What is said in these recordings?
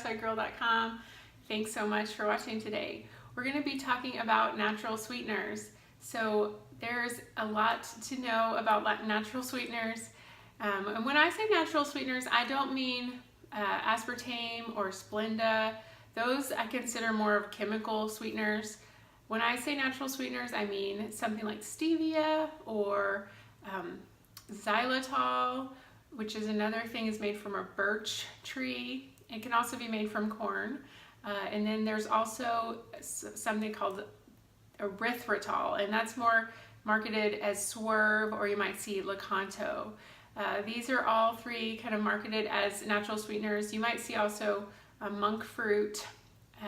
grassfedgirl.com. Thanks so much for watching today. We're going to be talking about natural sweeteners. So there's a lot to know about natural sweeteners. And when I say natural sweeteners, I don't mean aspartame or Splenda. Those I consider more of chemical sweeteners. When I say natural sweeteners, I mean something like Stevia or xylitol, which is another thing, is made from a birch tree. It can also be made from corn. And then there's also something called Erythritol, and that's more marketed as Swerve, or you might see Lakanto. These are all three kind of marketed as natural sweeteners. You might see also monk fruit,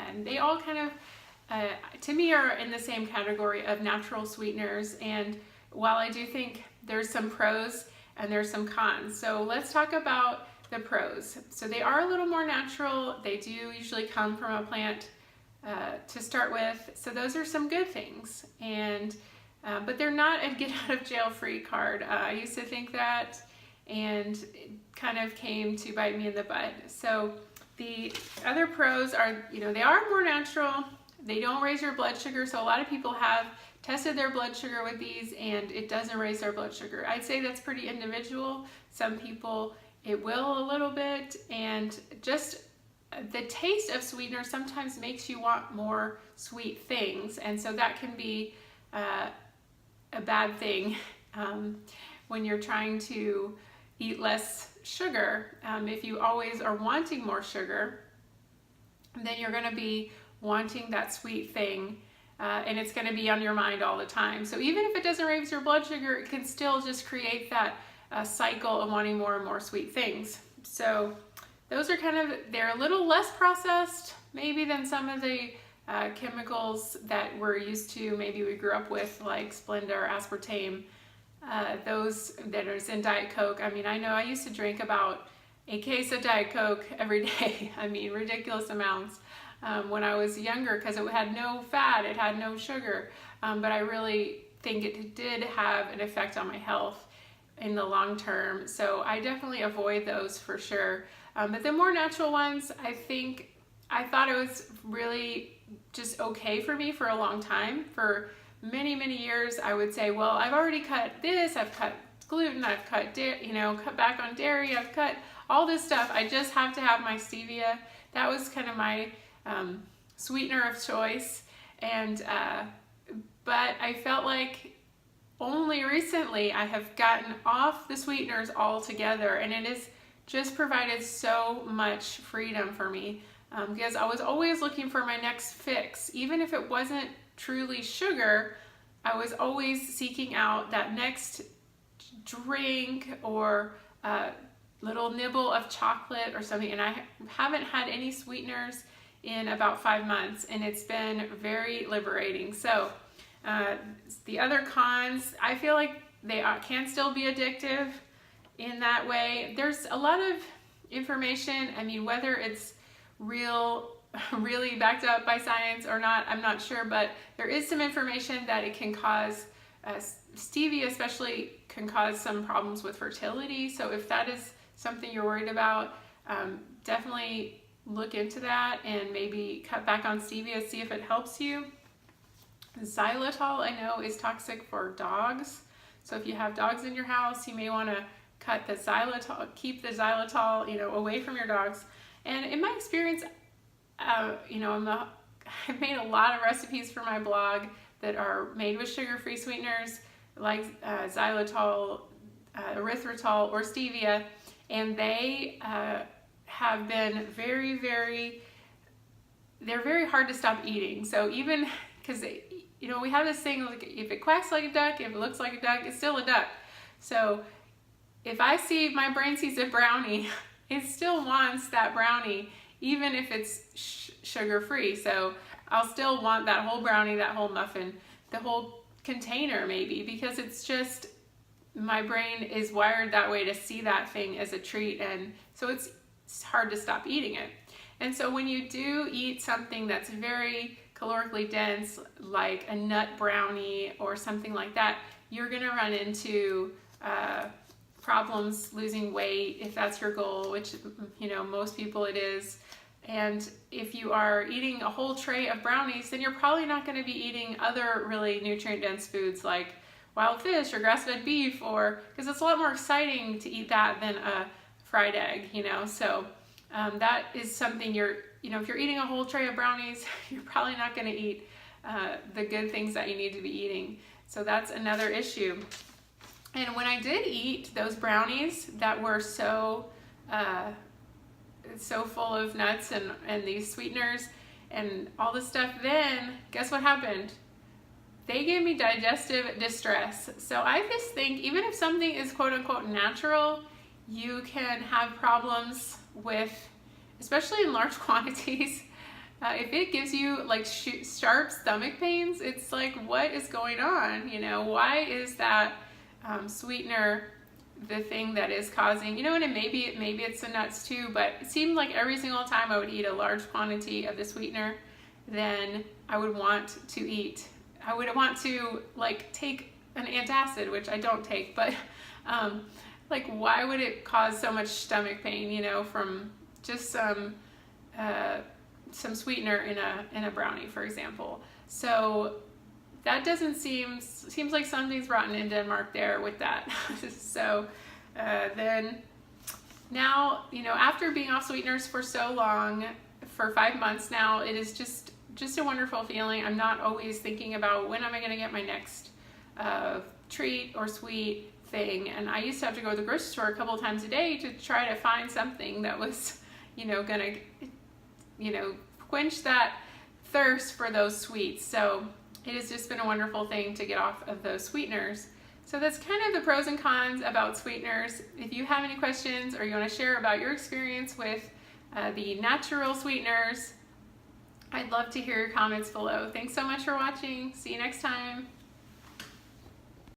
and they all kind of, to me, are in the same category of natural sweeteners. And while I do think there's some pros and there's some cons. So let's talk about the pros. So they are a little more natural. They do usually come from a plant to start with. So those are some good things. And but they're not a get out of jail free card. I used to think that, and it kind of came to bite me in the butt. So the other pros are, they are more natural. They don't raise your blood sugar. So a lot of people have tested their blood sugar with these and it doesn't raise their blood sugar. I'd say that's pretty individual. Some people it will a little bit, and just the taste of sweetener sometimes makes you want more sweet things, and so that can be a bad thing when you're trying to eat less sugar. If you always are wanting more sugar, then you're going to be wanting that sweet thing, and it's going to be on your mind all the time. So even if it doesn't raise your blood sugar, it can still just create that cycle of wanting more and more sweet things. So those are they're a little less processed maybe than some of the chemicals that we're used to, maybe we grew up with, like Splenda or aspartame. Those that are in Diet Coke. I mean, I know I used to drink about a case of Diet Coke every day. I mean, ridiculous amounts when I was younger, because it had no fat, it had no sugar. But I really think it did have an effect on my health in the long term. So I definitely avoid those for sure. But the more natural ones, I thought it was really just okay for me for a long time. For many, many years, I would say, well, I've already cut this, I've cut gluten, I've cut cut back on dairy, I've cut all this stuff. I just have to have my Stevia. That was kind of my sweetener of choice. And but I felt like only recently I have gotten off the sweeteners altogether, and it has just provided so much freedom for me, because I was always looking for my next fix. Even if it wasn't truly sugar, I was always seeking out that next drink or little nibble of chocolate or something. And I haven't had any sweeteners in about 5 months, and it's been very liberating. So the other cons, I feel like they can still be addictive in that way. There's a lot of information. I mean, whether it's really backed up by science or not, I'm not sure, but there is some information that it can cause, stevia especially, can cause some problems with fertility. So if that is something you're worried about, definitely look into that and maybe cut back on stevia, see if it helps you. Xylitol, I know, is toxic for dogs. So if you have dogs in your house, you may want to cut the xylitol, keep the xylitol, away from your dogs. And in my experience, I've made a lot of recipes for my blog that are made with sugar-free sweeteners like xylitol, erythritol, or stevia, and they have been very, they're very hard to stop eating. So even because we have this thing, like, if it quacks like a duck, if it looks like a duck, it's still a duck. So if my brain sees a brownie, it still wants that brownie, even if it's sugar-free. So I'll still want that whole brownie, that whole muffin, the whole container maybe, because it's just, my brain is wired that way to see that thing as a treat, and so it's hard to stop eating it. And so when you do eat something that's very calorically dense, like a nut brownie or something like that, you're gonna run into problems losing weight if that's your goal, which most people it is. And if you are eating a whole tray of brownies, then you're probably not going to be eating other really nutrient-dense foods like wild fish or grass-fed beef, or because it's a lot more exciting to eat that than a fried egg, you know. So that is something if you're eating a whole tray of brownies, you're probably not going to eat the good things that you need to be eating. So that's another issue. And when I did eat those brownies that were so full of nuts and these sweeteners and all this stuff, then guess what happened? They gave me digestive distress. So I just think even if something is quote unquote natural, you can have problems with, especially in large quantities. If it gives you like sharp stomach pains, it's like, what is going on? You know, why is that sweetener the thing that is causing, and maybe it's the nuts too, but it seemed like every single time I would eat a large quantity of the sweetener, then I would want to like take an antacid, which I don't take, but like, why would it cause so much stomach pain, from just some sweetener in a brownie, for example. So that seems like something's rotten in Denmark there with that. So then now, after being off sweeteners for so long, for 5 months now, it is just a wonderful feeling. I'm not always thinking about when am I going to get my next treat or sweet thing. And I used to have to go to the grocery store a couple times a day to try to find something that was, gonna, quench that thirst for those sweets. So it has just been a wonderful thing to get off of those sweeteners. So that's kind of the pros and cons about sweeteners. If you have any questions or you want to share about your experience with the natural sweeteners, I'd love to hear your comments below. Thanks so much for watching. See you next time.